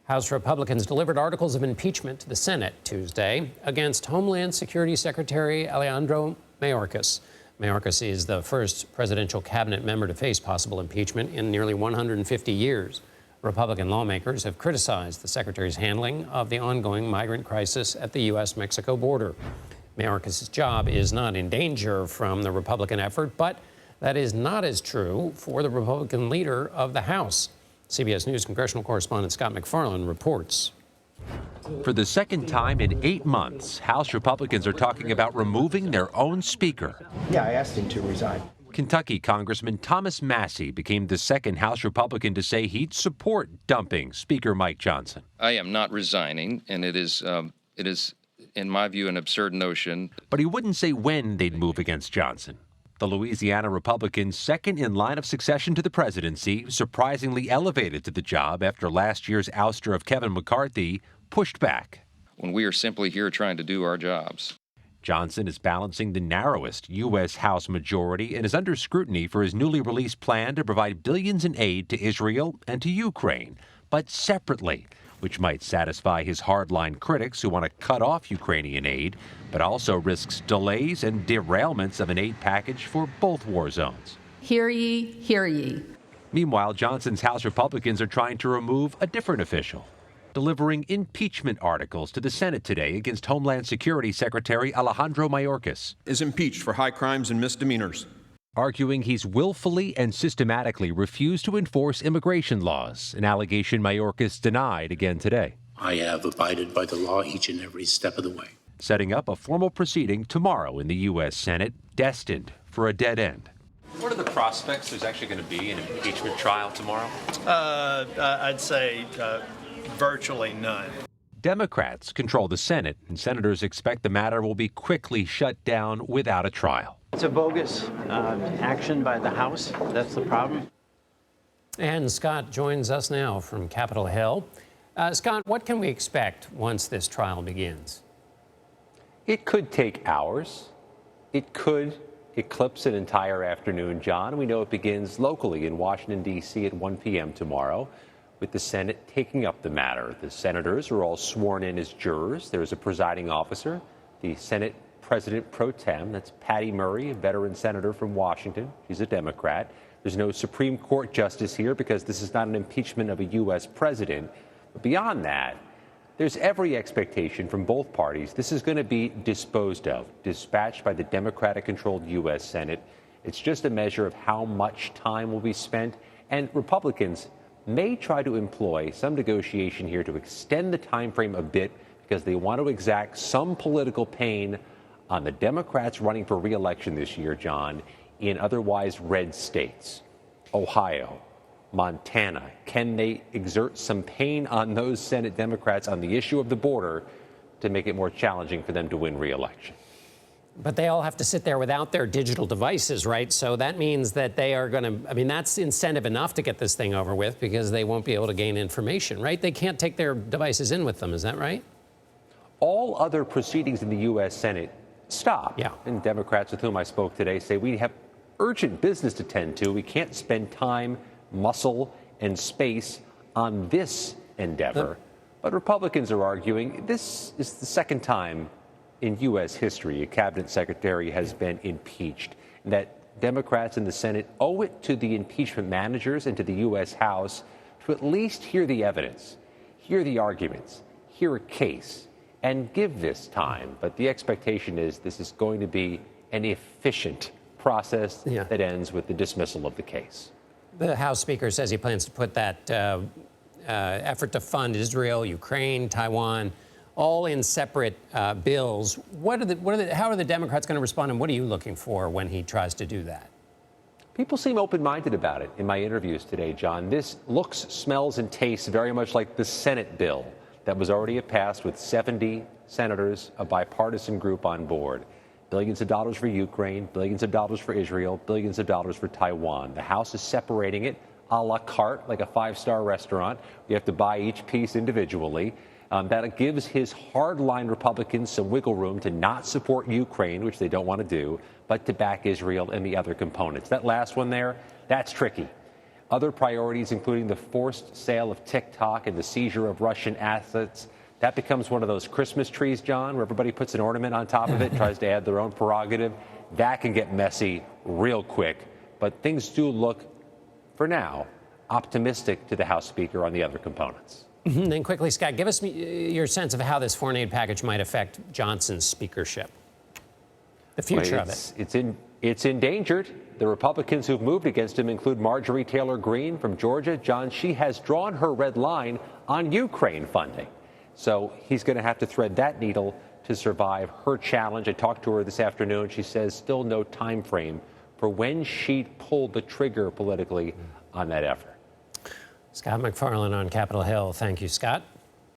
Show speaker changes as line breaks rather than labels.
House Republicans delivered articles of impeachment to the Senate Tuesday against Homeland Security Secretary Alejandro Mayorkas. Mayorkas is the first presidential cabinet member to face possible impeachment in nearly 150 years. Republican lawmakers have criticized the secretary's handling of the ongoing migrant crisis at the U.S.-Mexico border. Mayorkas' job is not in danger from the Republican effort, but that is not as true for the Republican leader of the House. CBS News congressional correspondent Scott MacFarlane reports.
For the second time in 8 months, House Republicans are talking about removing their own speaker.
Yeah, I asked him to resign.
Kentucky Congressman Thomas Massey became the second House Republican to say he'd support dumping Speaker Mike Johnson.
I am not resigning, and it is, in my view, an absurd notion.
But he wouldn't say when they'd move against Johnson. The Louisiana Republican, second in line of succession to the presidency, surprisingly elevated to the job after last year's ouster of Kevin McCarthy, pushed back.
When we are simply here trying to do our jobs.
Johnson is balancing the narrowest U.S. House majority and is under scrutiny for his newly released plan to provide billions in aid to Israel and to Ukraine, but separately, which might satisfy his hardline critics who want to cut off Ukrainian aid, but also risks delays and derailments of an aid package for both war zones.
Hear ye, hear ye.
Meanwhile, Johnson's House Republicans are trying to remove a different official, delivering impeachment articles to the Senate today against Homeland Security Secretary Alejandro Mayorkas.
Is impeached for high crimes and misdemeanors,
arguing he's willfully and systematically refused to enforce immigration laws, an allegation Mayorkas denied again today.
I have abided by the law each and every step of the way.
Setting up a formal proceeding tomorrow in the U.S. Senate, destined for a dead end.
What are the prospects there's actually going to be an impeachment trial tomorrow?
I'd say virtually none.
Democrats control the Senate, and senators expect the matter will be quickly shut down without a trial.
It's a bogus action by the House. That's the problem.
And Scott joins us now from Capitol Hill. Scott, what can we expect once this trial begins?
It could take hours. It could eclipse an entire afternoon, John. We know it begins locally in Washington, D.C. at 1 p.m. tomorrow, with the Senate taking up the matter. The senators are all sworn in as jurors. There's a presiding officer, the Senate President pro tem. That's Patty Murray, a veteran senator from Washington. She's a Democrat. There's no Supreme Court justice here because this is not an impeachment of a U.S. president. But beyond that, there's every expectation from both parties this is going to be disposed of, dispatched by the Democratic-controlled U.S. Senate. It's just a measure of how much time will be spent, and Republicans may try to employ some negotiation here to extend the time frame a bit because they want to exact some political pain on the Democrats running for re-election this year, John, in otherwise red states. Ohio, Montana. Can they exert some pain on those Senate Democrats on the issue of the border to make it more challenging for them to win re-election?
But they all have to sit there without their digital devices, right? So that means that they are going to, I mean, that's incentive enough to get this thing over with because they won't be able to gain information, right? They can't take their devices in with them. Is that right?
All other proceedings in the U.S. Senate stop.
Yeah.
And Democrats with whom I spoke today say we have urgent business to tend to. We can't spend time, muscle, and space on this endeavor. But Republicans are arguing this is the second time in U.S. history a cabinet secretary has been impeached, and that Democrats in the Senate owe it to the impeachment managers and to the U.S. House to at least hear the evidence, hear the arguments, hear a case, and give this time. But the expectation is this is going to be an efficient process that ends with the dismissal of the case.
The House Speaker says he plans to put that effort to fund Israel, Ukraine, Taiwan, all in separate bills. How are the Democrats going to respond, and what are you looking for when he tries to do that?
People seem open-minded about it in my interviews today, John. This looks, smells, and tastes very much like the Senate bill that was already passed with 70 senators, a bipartisan group on board. Billions of dollars for Ukraine, billions of dollars for Israel, billions of dollars for Taiwan. The House is separating it a la carte, like a five-star restaurant. You have to buy each piece individually. That gives his hardline Republicans some wiggle room to not support Ukraine, which they don't want to do, but to back Israel and the other components. That last one there, that's tricky. Other priorities, including the forced sale of TikTok and the seizure of Russian assets. That becomes one of those Christmas trees, John, where everybody puts an ornament on top of it, tries to add their own prerogative. That can get messy real quick. But things do look, for now, optimistic to the House Speaker on the other components.
Then quickly, Scott, give us your sense of how this foreign aid package might affect Johnson's speakership, the future of it.
It's endangered. The Republicans who've moved against him include Marjorie Taylor Greene from Georgia. John, she has drawn her red line on Ukraine funding. So he's going to have to thread that needle to survive her challenge. I talked to her this afternoon. She says still no time frame for when she'd pull the trigger politically on that effort.
Scott MacFarlane on Capitol Hill. Thank you, Scott.